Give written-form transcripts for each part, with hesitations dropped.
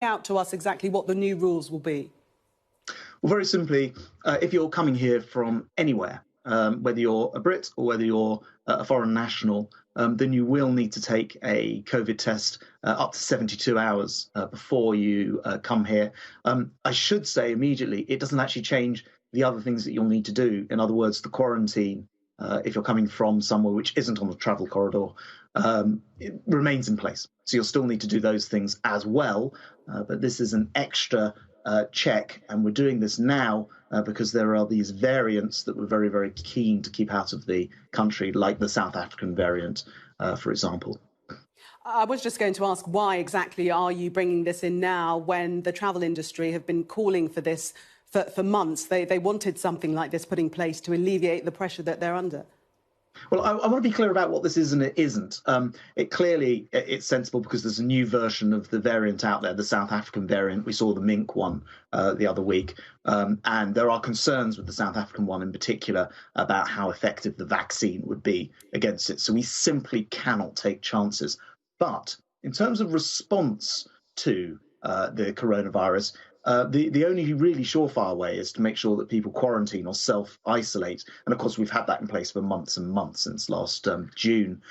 out to us exactly what the new rules will be? Well, very simply, if you're coming here from anywhere, whether you're a Brit or whether you're a foreign national, then you will need to take a COVID test up to 72 hours before you come here. I should say immediately, it doesn't actually change the other things that you'll need to do. In other words, the quarantine, if you're coming from somewhere which isn't on the travel corridor, it remains in place. So you'll still need to do those things as well. But this is an extra check, and we're doing this now because there are these variants that we're very, very keen to keep out of the country, like the South African variant, for example. I was just going to ask, why exactly are you bringing this in now when the travel industry have been calling for this for months? They wanted something like this put in place to alleviate the pressure that they're under. Well, I want to be clear about what this is and it isn't. It's sensible because there's a new version of the variant out there, the South African variant. We saw the mink one the other week, and there are concerns with the South African one in particular about how effective the vaccine would be against it. So we simply cannot take chances. But in terms of response to the coronavirus, the only really surefire way is to make sure that people quarantine or self-isolate. And of course, we've had that in place for months and months since last June.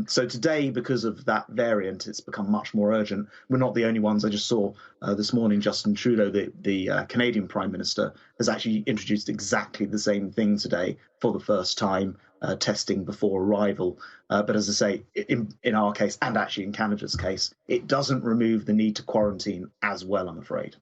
So today, because of that variant, it's become much more urgent. We're not the only ones. I just saw this morning Justin Trudeau, the Canadian Prime Minister, has actually introduced exactly the same thing today for the first time, testing before arrival. But as I say, in our case, and actually in Canada's case, it doesn't remove the need to quarantine as well, I'm afraid.